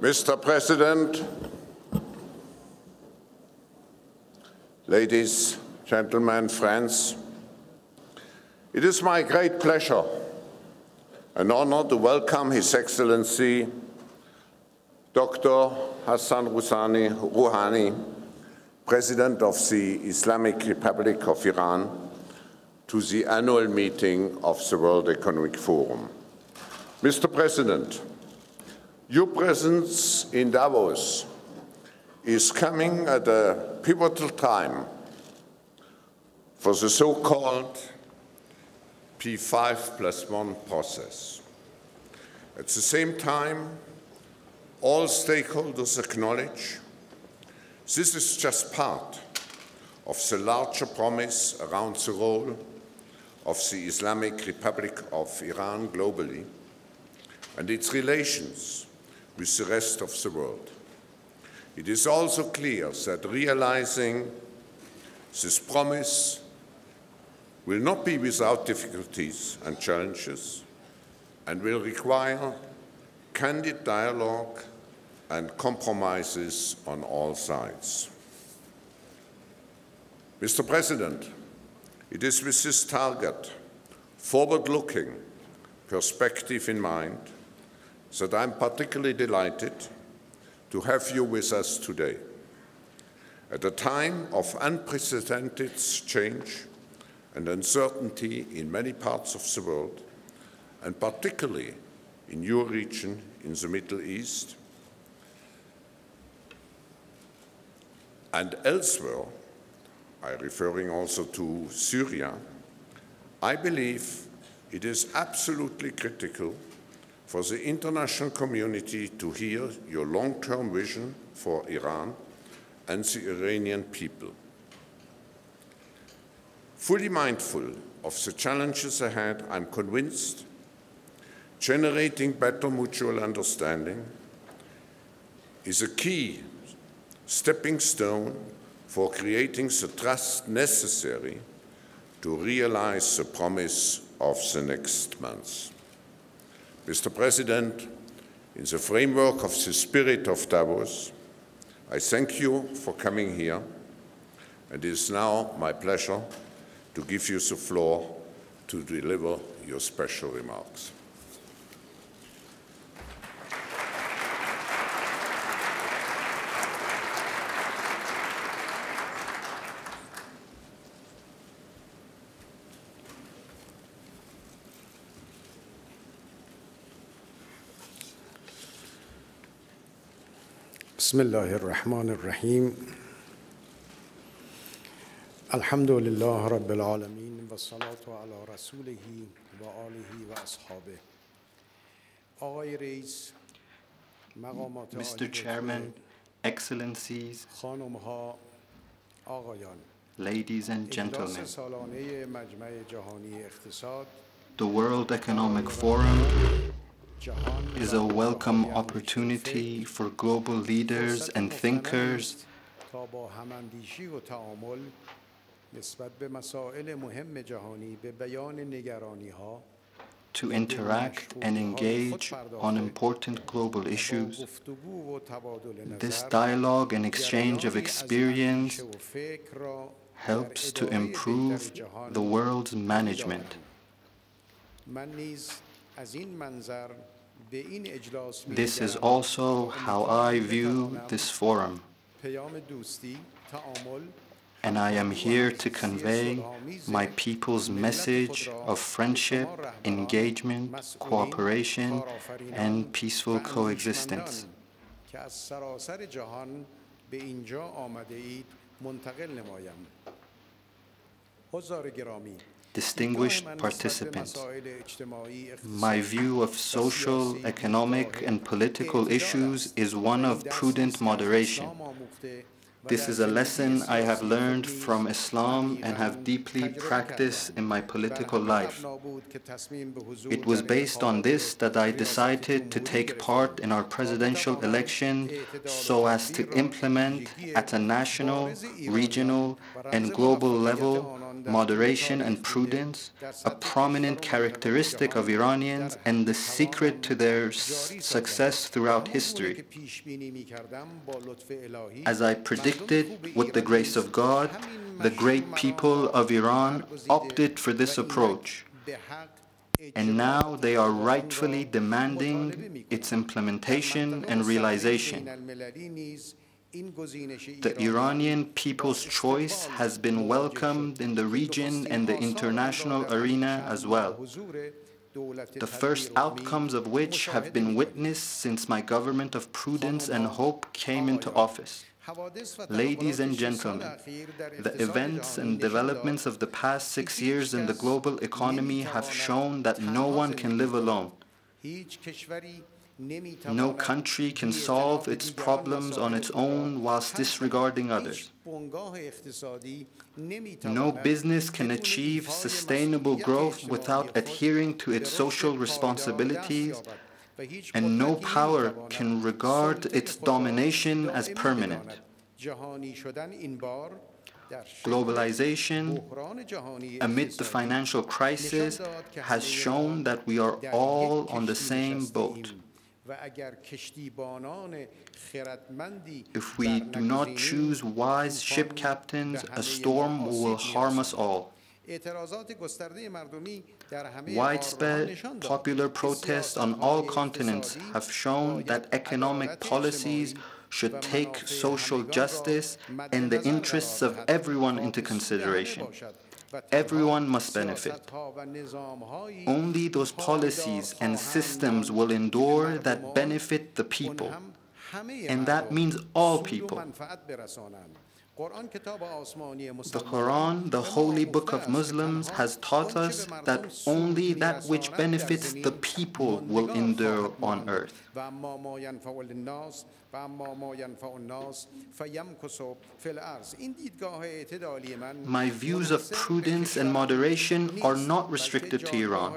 Mr. President, ladies, gentlemen, friends, it is my great pleasure and honor to welcome His Excellency Dr. Hassan Rouhani, President of the Islamic Republic of Iran, to the annual meeting of the World Economic Forum. Mr. President, your presence in Davos is coming at a pivotal time for the so-called P5+1 process. At the same time, all stakeholders acknowledge this is just part of the larger promise around the role of the Islamic Republic of Iran globally and its relations with the rest of the world. It is also clear that realizing this promise will not be without difficulties and challenges and will require candid dialogue and compromises on all sides. Mr. President, it is with this target, forward-looking perspective in mind, that I'm particularly delighted to have you with us today. At a time of unprecedented change and uncertainty in many parts of the world, and particularly in your region in the Middle East and elsewhere, I'm referring also to Syria, I believe it is absolutely critical for the international community to hear your long-term vision for Iran and the Iranian people. Fully mindful of the challenges ahead, I'm convinced generating better mutual understanding is a key stepping stone for creating the trust necessary to realize the promise of the next months. Mr. President, in the framework of the spirit of Davos, I thank you for coming here, and it is now my pleasure to give you the floor to deliver your special remarks. بسم الله الرحمن الرحيم الحمد لله رب العالمين والصلاة على رسوله وآله وأصحابه آقای رئیس مقامات Mr. Chairman, Excellencies, خانم‌ها آقایان ladies and gentlemen, اجلاس سالانه مجمع جهانی اقتصاد the World Economic Forum is a welcome opportunity for global leaders and thinkers تا با هماندیشی و تعامل نسبت به مسائل مهم جهانی به بیان نگرانی‌ها to interact and engage on important global issues. This dialogue and exchange of experience helps to improve the world's management. This is also how I view this forum, and I am here to convey my people's message of friendship, engagement, cooperation, and peaceful coexistence. Distinguished participants, my view of social, economic, and political issues is one of prudent moderation. This is a lesson I have learned from Islam and have deeply practiced in my political life. It was based on this that I decided to take part in our presidential election so as to implement at a national, regional, and global level moderation and prudence, a prominent characteristic of Iranians and the secret to their success throughout history. As I predicted, with the grace of God, the great people of Iran opted for this approach, and now they are rightfully demanding its implementation and realization. The Iranian people's choice has been welcomed in the region and the international arena as well, the first outcomes of which have been witnessed since my government of prudence and hope came into office. Ladies and gentlemen, the events and developments of the past 6 years in the global economy have shown that no one can live alone. No country can solve its problems on its own whilst disregarding others. No business can achieve sustainable growth without adhering to its social responsibilities, and no power can regard its domination as permanent. Globalization, amid the financial crisis, has shown that we are all on the same boat. If we do not choose wise ship captains, a storm will harm us all. Widespread popular protests on all continents have shown that economic policies should take social justice and the interests of everyone into consideration. Everyone must benefit. Only those policies and systems will endure that benefit the people, and that means all people. The Quran, the holy book of Muslims, has taught us that only that which benefits the people will endure on earth. My views of prudence and moderation are not restricted to Iran.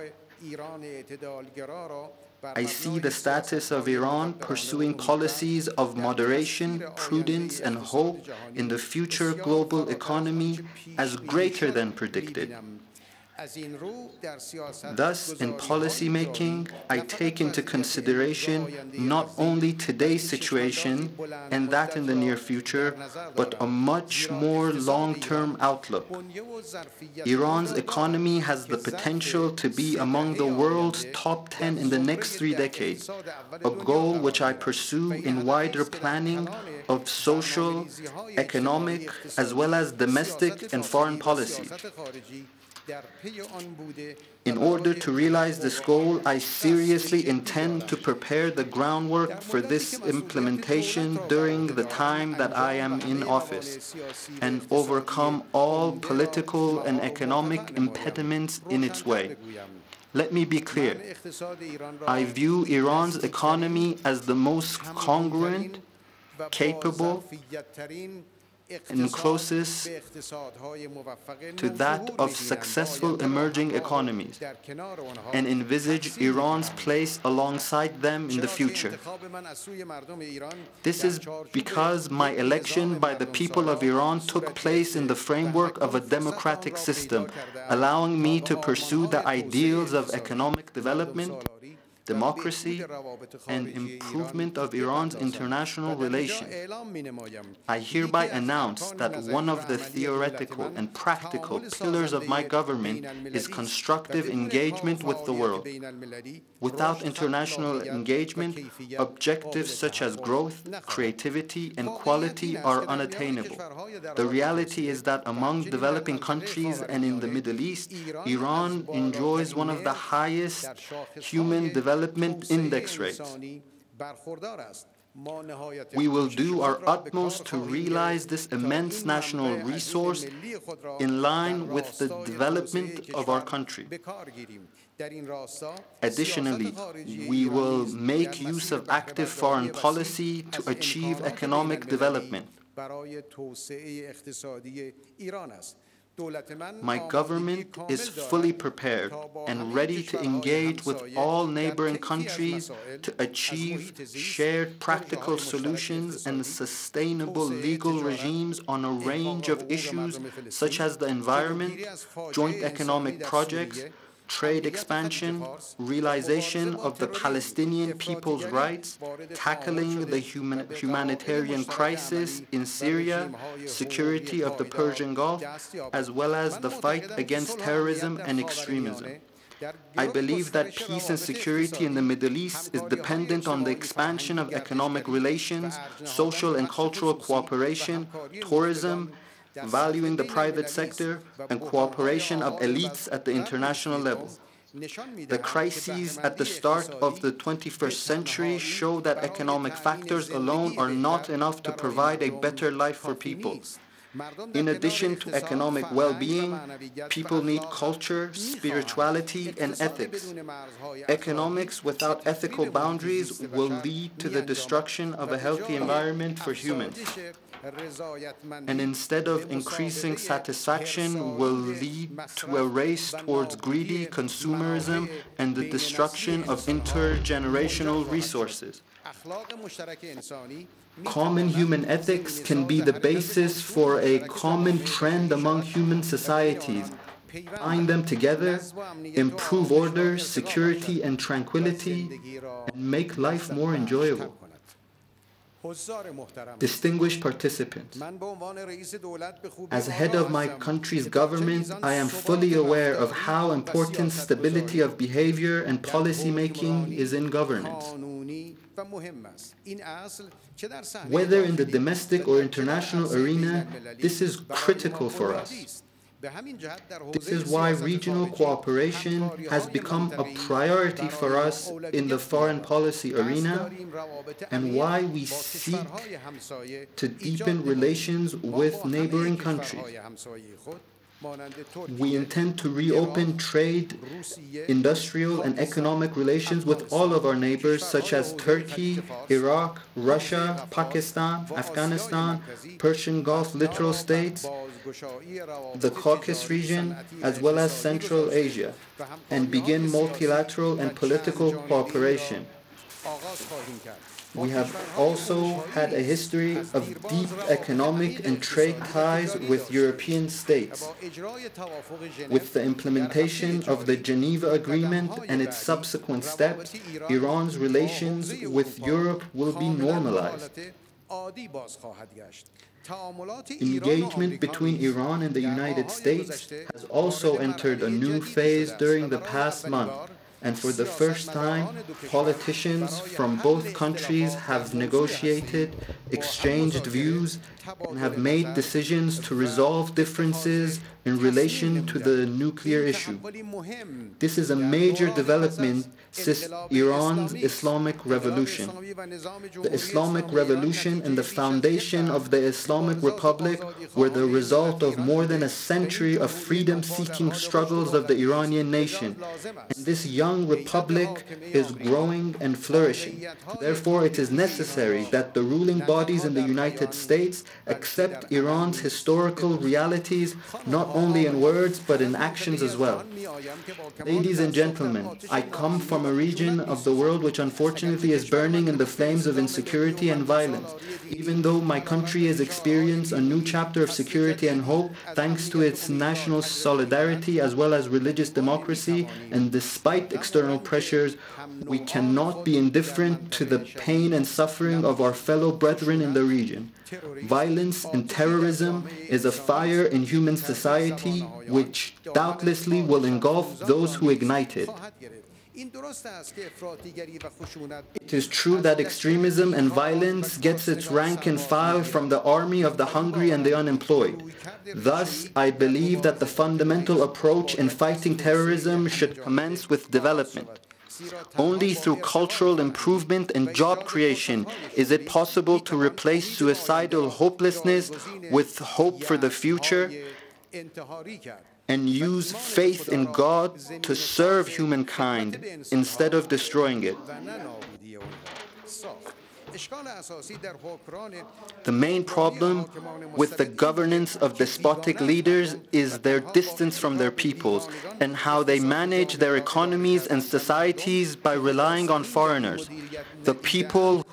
I see the status of Iran pursuing policies of moderation, prudence, and hope in the future global economy as greater than predicted. Thus, in policy making, I take into consideration not only today's situation and that in the near future, but a much more long-term outlook. Iran's economy has the potential to be among the world's top 10 in the next 3 decades, a goal which I pursue in wider planning of social, economic, as well as domestic and foreign policies. In order to realize this goal, I seriously intend to prepare the groundwork for this implementation during the time that I am in office and overcome all political and economic impediments in its way. Let me be clear. I view Iran's economy as the most congruent, capable, and closest to that of successful emerging economies, and envisage Iran's place alongside them in the future. This is because my election by the people of Iran took place in the framework of a democratic system, allowing me to pursue the ideals of economic development, democracy, and improvement of Iran's international relations. I hereby announce that one of the theoretical and practical pillars of my government is constructive engagement with the world. Without international engagement, objectives such as growth, creativity, and quality are unattainable. The reality is that among developing countries and in the Middle East, Iran enjoys one of the highest human development index rates. We will do our utmost to realize this immense national resource in line with the development of our country. Additionally, we will make use of active foreign policy to achieve economic development. My government is fully prepared and ready to engage with all neighboring countries to achieve shared practical solutions and sustainable legal regimes on a range of issues such as the environment, joint economic projects, trade expansion, realization of the Palestinian people's rights, tackling the humanitarian crisis in Syria, security of the Persian Gulf, as well as the fight against terrorism and extremism. I believe that peace and security in the Middle East is dependent on the expansion of economic relations, social and cultural cooperation, tourism, valuing the private sector, and cooperation of elites at the international level. The crises at the start of the 21st century show that economic factors alone are not enough to provide a better life for people. In addition to economic well-being, people need culture, spirituality, and ethics. Economics without ethical boundaries will lead to the destruction of a healthy environment for humans, and instead of increasing satisfaction will lead to a race towards greedy consumerism and the destruction of intergenerational resources. Common human ethics can be the basis for a common trend among human societies, bind them together, improve order, security, and tranquility, and make life more enjoyable. Distinguished participants, as head of my country's government, I am fully aware of how important stability of behavior and policy making is in governance. Whether in the domestic or international arena, this is critical for us. This is why regional cooperation has become a priority for us in the foreign policy arena, and why we seek to deepen relations with neighboring countries. We intend to reopen trade, industrial, and economic relations with all of our neighbors such as Turkey, Iraq, Russia, Pakistan, Afghanistan, Persian Gulf littoral states, the Caucasus region, as well as Central Asia, and begin multilateral and political cooperation. We have also had a history of deep economic and trade ties with European states. With the implementation of the Geneva Agreement and its subsequent steps, Iran's relations with Europe will be normalized. Engagement between Iran and the United States has also entered a new phase during the past month. And for the first time, politicians from both countries have negotiated, exchanged views, and have made decisions to resolve differences in relation to the nuclear issue. This is a major development since Iran's Islamic Revolution. The Islamic Revolution and the foundation of the Islamic Republic were the result of more than a century of freedom-seeking struggles of the Iranian nation. And this young republic is growing and flourishing. Therefore, it is necessary that the ruling bodies in the United States accept Iran's historical realities, not only in words but in actions as well. Ladies and gentlemen, I come from a region of the world which unfortunately is burning in the flames of insecurity and violence. Even though my country has experienced a new chapter of security and hope thanks to its national solidarity as well as religious democracy, and despite external pressures, we cannot be indifferent to the pain and suffering of our fellow brethren in the region. Violence and terrorism is a fire in human society which doubtlessly will engulf those who ignite it. It is true that extremism and violence gets its rank and file from the army of the hungry and the unemployed. Thus, I believe that the fundamental approach in fighting terrorism should commence with development. Only through cultural improvement and job creation is it possible to replace suicidal hopelessness with hope for the future and use faith in God to serve humankind instead of destroying it. The main problem with the governance of despotic leaders is their distance from their peoples and how they manage their economies and societies by relying on foreigners. The people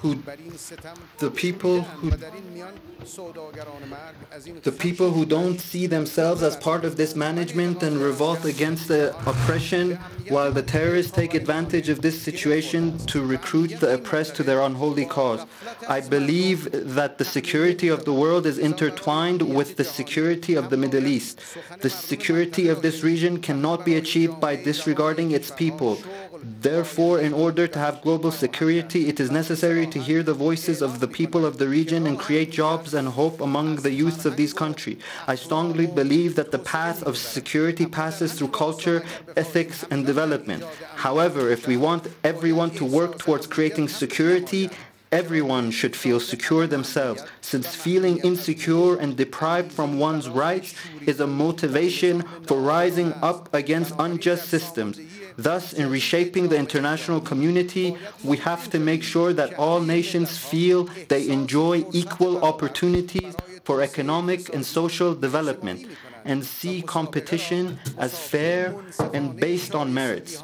who don't see themselves as part of this management and revolt against the oppression, while the terrorists take advantage of this situation to recruit the oppressed to their unholy cause. I believe that the security of the world is intertwined with the security of the Middle East. The security of this region cannot be achieved by disregarding its people. Therefore, in order to have global security, it is necessary to hear the voices of the people of the region and create jobs and hope among the youths of these countries. I strongly believe that the path of security passes through culture, ethics, and development. However, if we want everyone to work towards creating security, everyone should feel secure themselves, since feeling insecure and deprived from one's rights is a motivation for rising up against unjust systems. Thus, in reshaping the international community, we have to make sure that all nations feel they enjoy equal opportunities for economic and social development and see competition as fair and based on merits.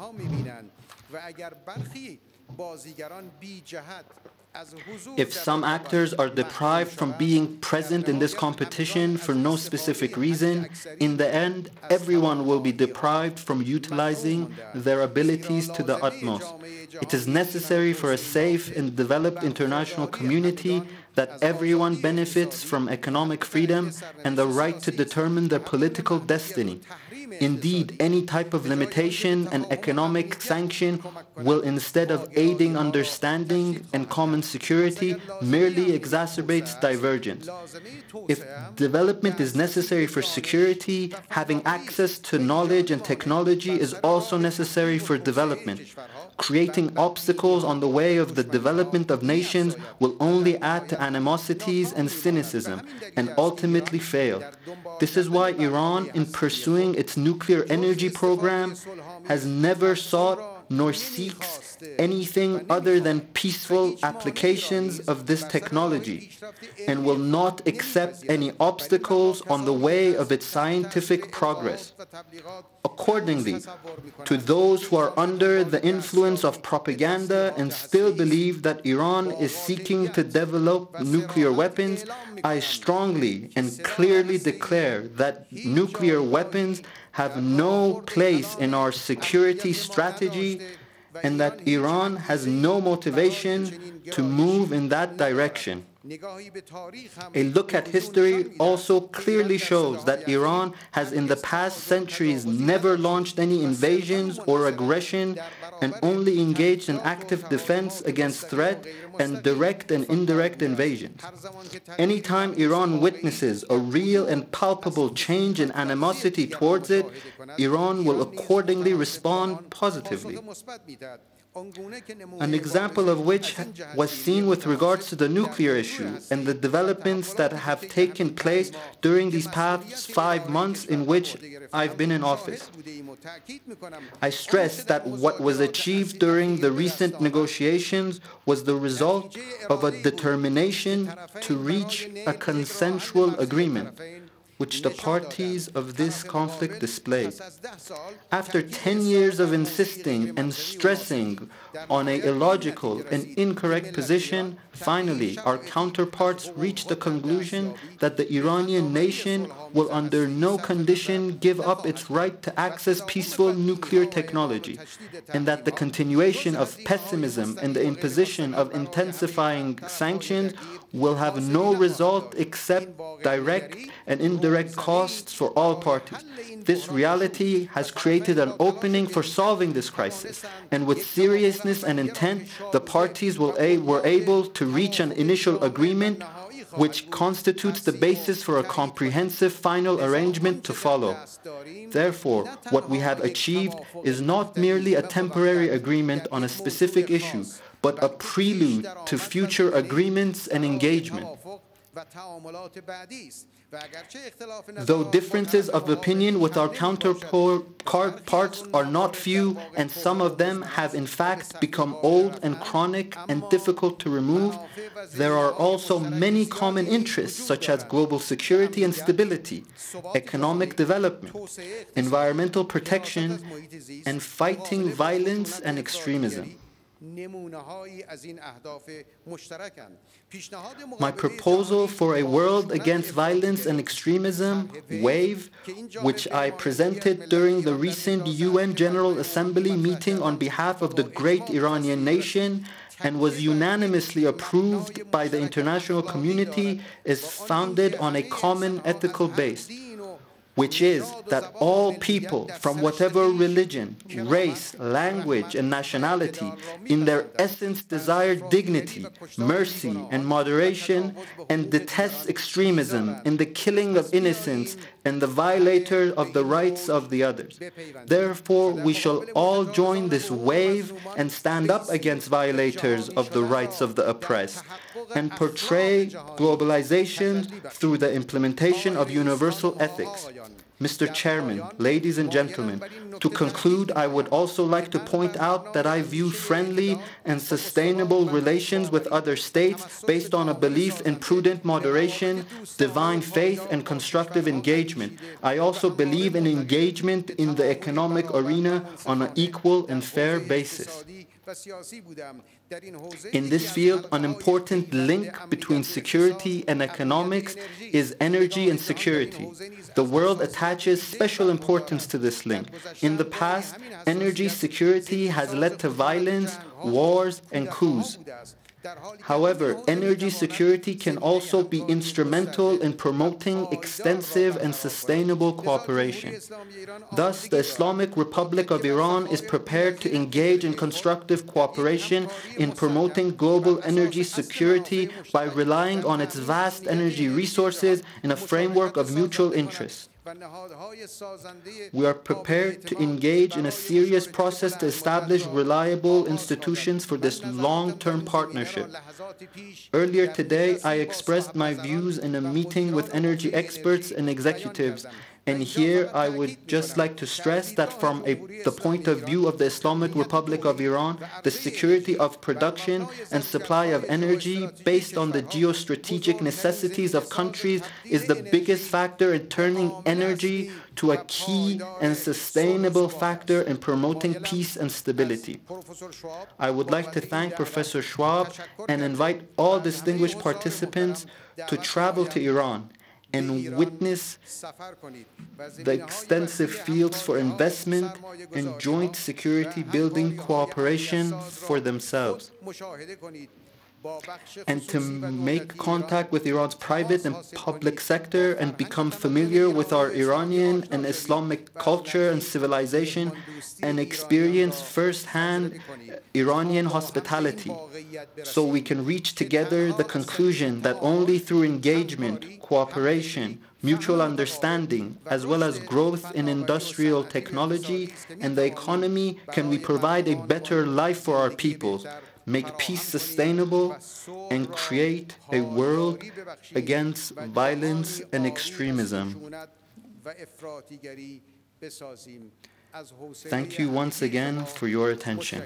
If some actors are deprived from being present in this competition for no specific reason, in the end, everyone will be deprived from utilizing their abilities to the utmost. It is necessary for a safe and developed international community that everyone benefits from economic freedom and the right to determine their political destiny. Indeed, any type of limitation and economic sanction will, instead of aiding understanding and common security, merely exacerbates divergence. If development is necessary for security, having access to knowledge and technology is also necessary for development. Creating obstacles on the way of the development of nations will only add to animosities and cynicism and ultimately fail. This is why Iran, in pursuing its nuclear energy program, has never sought nor seeks anything other than peaceful applications of this technology, and will not accept any obstacles on the way of its scientific progress. Accordingly, to those who are under the influence of propaganda and still believe that Iran is seeking to develop nuclear weapons, I strongly and clearly declare that nuclear weapons have no place in our security strategy and that Iran has no motivation to move in that direction. A look at history also clearly shows that Iran has in the past centuries never launched any invasions or aggression and only engaged in active defense against threat and direct and indirect invasions. Anytime Iran witnesses a real and palpable change in animosity towards it, Iran will accordingly respond positively. An example of which was seen with regards to the nuclear issue and the developments that have taken place during these past 5 months in which I've been in office. I stress that what was achieved during the recent negotiations was the result of a determination to reach a consensual agreement, which the parties of this conflict displayed. After 10 years of insisting and stressing on an illogical and incorrect position, finally our counterparts reached the conclusion that the Iranian nation will under no condition give up its right to access peaceful nuclear technology, and that the continuation of pessimism and the imposition of intensifying sanctions will have no result except direct and indirect costs for all parties. This reality has created an opening for solving this crisis, and with seriousness and intent, the parties were able to reach an initial agreement which constitutes the basis for a comprehensive final arrangement to follow. Therefore, what we have achieved is not merely a temporary agreement on a specific issue, but a prelude to future agreements and engagement. Though differences of opinion with our counterparts are not few, and some of them have in fact become old and chronic and difficult to remove, there are also many common interests such as global security and stability, economic development, environmental protection, and fighting violence and extremism. My proposal for a world against violence and extremism, WAVE, which I presented during the recent UN General Assembly meeting on behalf of the great Iranian nation and was unanimously approved by the international community, is founded on a common ethical base, which is that all people from whatever religion, race, language, and nationality, in their essence desire dignity, mercy, and moderation, and detest extremism in the killing of innocents and the violator of the rights of the others. Therefore, we shall all join this wave and stand up against violators of the rights of the oppressed, and portray globalization through the implementation of universal ethics. Mr. Chairman, ladies and gentlemen, to conclude, I would also like to point out that I view friendly and sustainable relations with other states based on a belief in prudent moderation, divine faith, and constructive engagement. I also believe in engagement in the economic arena on an equal and fair basis. In this field, an important link between security and economics is energy and security. The world attaches special importance to this link. In the past, energy security has led to violence, wars, and coups. However, energy security can also be instrumental in promoting extensive and sustainable cooperation. Thus, the Islamic Republic of Iran is prepared to engage in constructive cooperation in promoting global energy security by relying on its vast energy resources in a framework of mutual interest. We are prepared to engage in a serious process to establish reliable institutions for this long-term partnership. Earlier today, I expressed my views in a meeting with energy experts and executives. And here I would just like to stress that from the point of view of the Islamic Republic of Iran, the security of production and supply of energy based on the geostrategic necessities of countries is the biggest factor in turning energy to a key and sustainable factor in promoting peace and stability. I would like to thank Professor Schwab and invite all distinguished participants to travel to Iran and witness the extensive fields for investment and joint security building cooperation for themselves, and to make contact with Iran's private and public sector and become familiar with our Iranian and Islamic culture and civilization and experience firsthand Iranian hospitality, so we can reach together the conclusion that only through engagement, cooperation, mutual understanding, as well as growth in industrial technology and the economy can we provide a better life for our peoples, make peace sustainable, and create a world against violence and extremism. Thank you once again for your attention.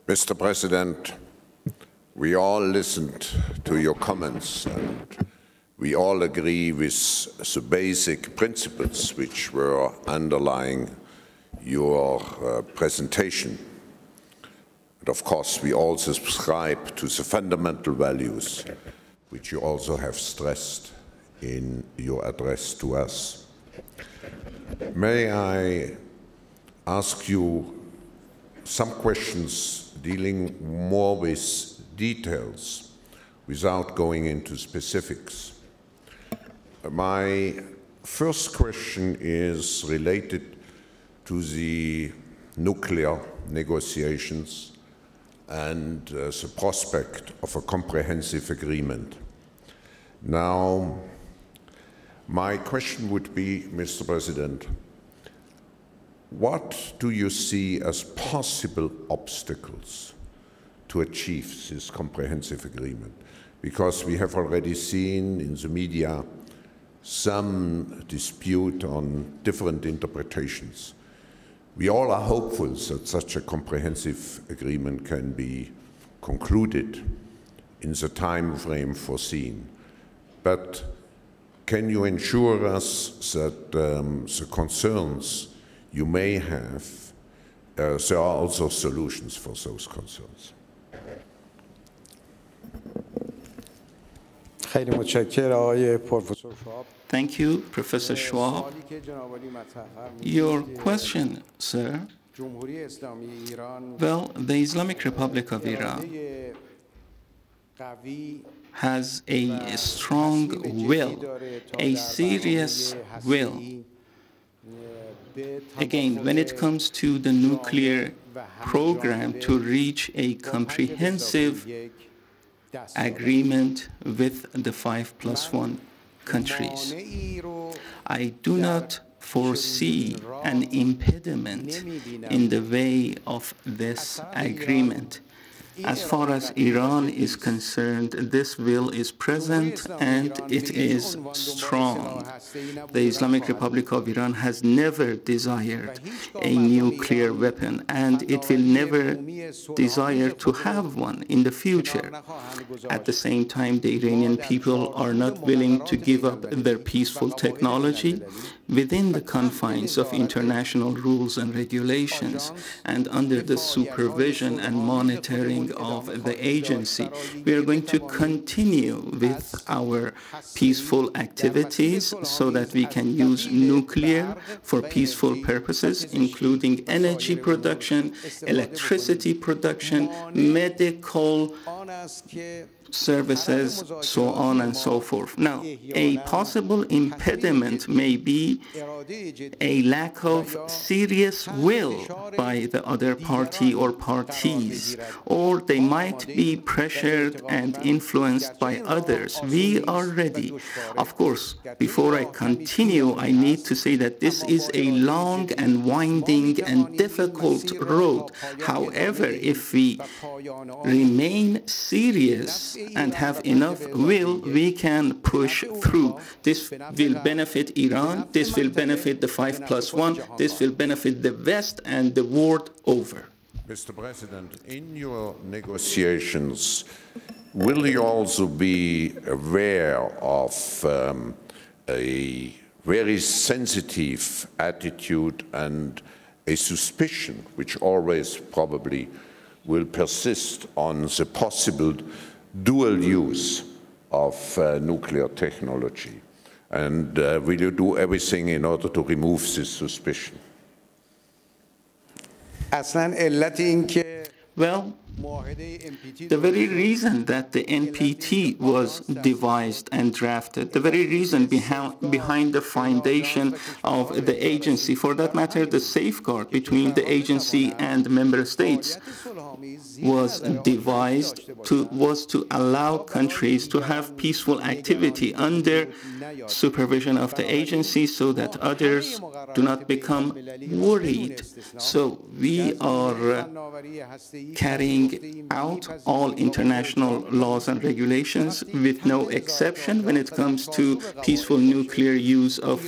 Mr. President, we all listened to your comments and we all agree with the basic principles which were underlying your presentation. And of course, we also subscribe to the fundamental values which you also have stressed in your address to us. May I ask you some questions dealing more with details without going into specifics. My first question is related to the nuclear negotiations and the prospect of a comprehensive agreement. Now, my question would be, Mr. President, what do you see as possible obstacles to achieve this comprehensive agreement? Because we have already seen in the media some dispute on different interpretations. We all are hopeful that such a comprehensive agreement can be concluded in the time frame foreseen. But can you ensure us that the concerns you may have, there are also solutions for those concerns? Thank you, Professor Schwab. Your question, sir, well, the Islamic Republic of Iran has a strong will, a serious will. Again, when it comes to the nuclear program, to reach a comprehensive agreement with the 5+1 countries. I do not foresee an impediment in the way of this agreement. As far as Iran is concerned, this will is present and it is strong. The Islamic Republic of Iran has never desired a nuclear weapon, and it will never desire to have one in the future. At the same time, the Iranian people are not willing to give up their peaceful technology within the confines of international rules and regulations and under the supervision and monitoring of the agency. We are going to continue with our peaceful activities so that we can use nuclear for peaceful purposes, including energy production, electricity production, medical services, so on and so forth. Now, a possible impediment may be a lack of serious will by the other party or parties, or they might be pressured and influenced by others. We are ready. Of course, before I continue, I need to say that this is a long and winding and difficult road. However, if we remain serious and have enough will, we can push through. This will benefit Iran, this will benefit the 5+1, this will benefit the West and the world over. Mr. President, in your negotiations, will you also be aware of a very sensitive attitude and a suspicion, which always probably will persist, on the possible dual use of nuclear technology? And will you do everything in order to remove this suspicion? Well, the very reason that the NPT was devised and drafted, the very reason behind the foundation of the agency, for that matter, the safeguard between the agency and the member states, was devised to allow countries to have peaceful activity under supervision of the agency so that others do not become worried. So we are carrying out all international laws and regulations with no exception when it comes to peaceful nuclear use of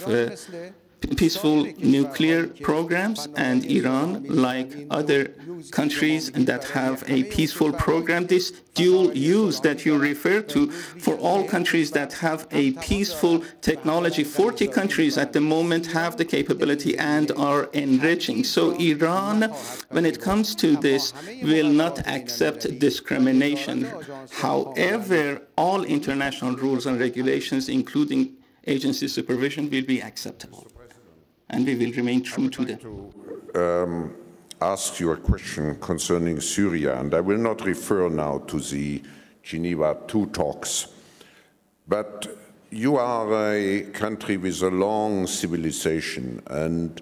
peaceful nuclear programs, and Iran, like other countries that have a peaceful program, this dual use that you refer to, for all countries that have a peaceful technology, 40 countries at the moment have the capability and are enriching. So Iran, when it comes to this, will not accept discrimination. However, all international rules and regulations, including agency supervision, will be acceptable, and we will remain true to them. To ask you a question concerning Syria, and I will not refer now to the Geneva II talks, but you are a country with a long civilization, and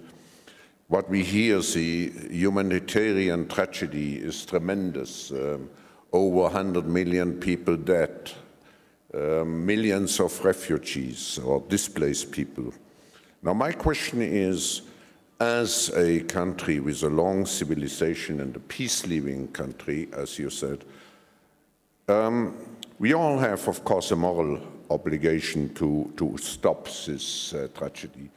what we hear, the humanitarian tragedy is tremendous. Over 100 million people dead, millions of refugees or displaced people. Now my question is, as a country with a long civilization and a peace-living country, as you said, we all have, of course, a moral obligation to stop this tragedy.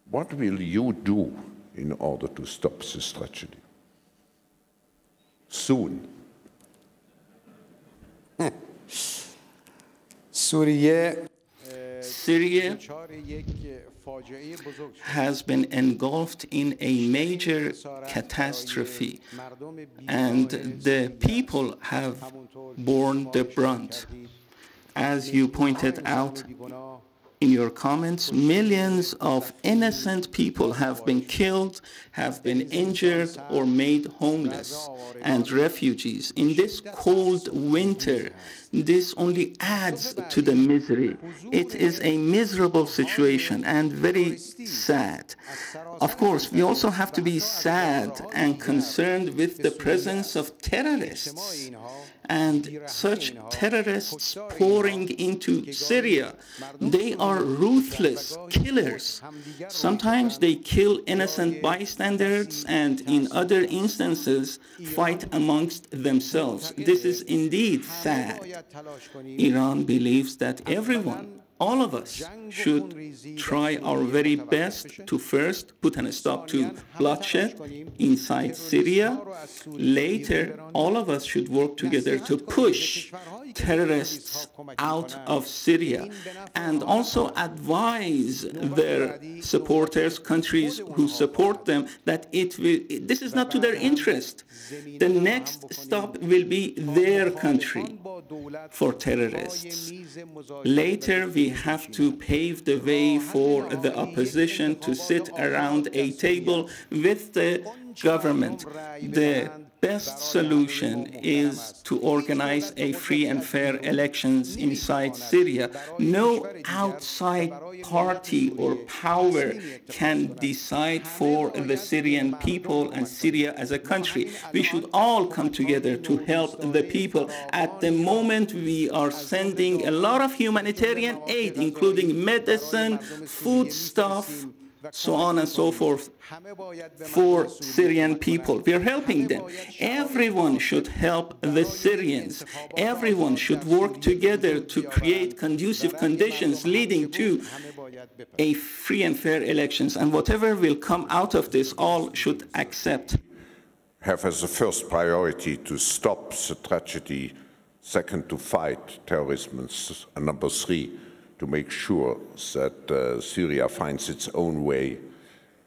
What will you do in order to stop this tragedy? Soon. Syria has been engulfed in a major catastrophe, and the people have borne the brunt. As you pointed out in your comments, millions of innocent people have been killed, have been injured, or made homeless, and refugees. In this cold winter, this only adds to the misery. It is a miserable situation and very sad. Of course, we also have to be sad and concerned with the presence of terrorists. And such terrorists pouring into Syria, they are ruthless killers. Sometimes they kill innocent bystanders, and in other instances fight amongst themselves. This is indeed sad. Iran believes that everyone, all of us, should try our very best to first put a stop to bloodshed inside Syria. Later, all of us should work together to push terrorists out of Syria and also advise their supporters, countries who support them, that this is not to their interest. The next stop will be their country for terrorists. Later, we have to pave the way for the opposition to sit around a table with the government. The best solution is to organize a free and fair elections inside Syria. No outside party or power can decide for the Syrian people and Syria as a country. We should all come together to help the people. At the moment, we are sending a lot of humanitarian aid, including medicine, foodstuff, so on and so forth, for Syrian people. We are helping them. Everyone should help the Syrians. Everyone should work together to create conducive conditions leading to a free and fair elections. And whatever will come out of this, all should accept. Have as a first priority to stop the tragedy, second to fight terrorism, and number three, to make sure that Syria finds its own way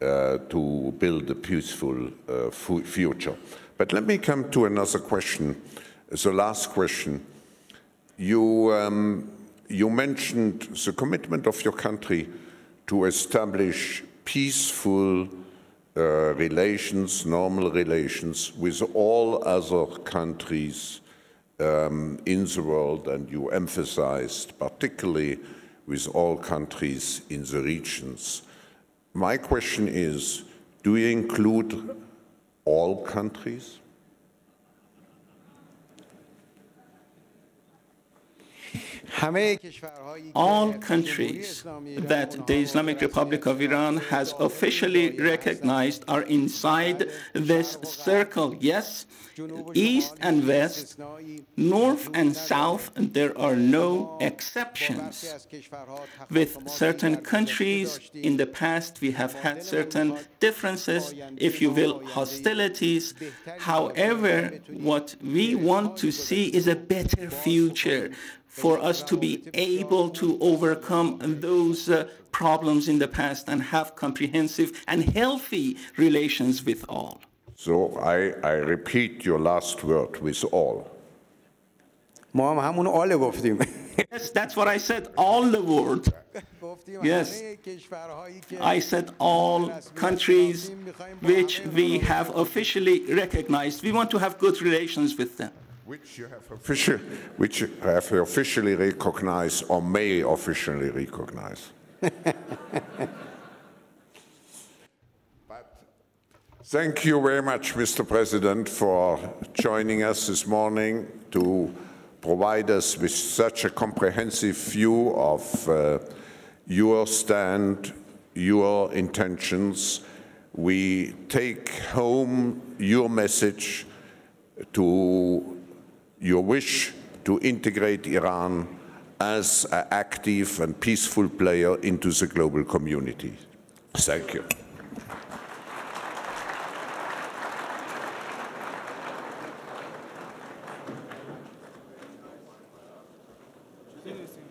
to build a peaceful future. But let me come to another question, the last question. You mentioned the commitment of your country to establish peaceful relations, normal relations with all other countries in the world, and you emphasized particularly with all countries in the regions. My question is, do you include all countries? All countries that the Islamic Republic of Iran has officially recognized are inside this circle. Yes, east and west, north and south, there are no exceptions. With certain countries, in the past we have had certain differences, if you will, hostilities. However, what we want to see is a better future, for us to be able to overcome those problems in the past and have comprehensive and healthy relations with all. So I repeat your last word, with all. Yes, that's what I said, all the word. Yes, I said all countries which we have officially recognized. We want to have good relations with them. Which you have officially recognized or may officially recognize. But Thank you very much, Mr. President, for joining us this morning to provide us with such a comprehensive view of your stand, your intentions. We take home your message to your wish to integrate Iran as an active and peaceful player into the global community. Thank you. Sì, sì,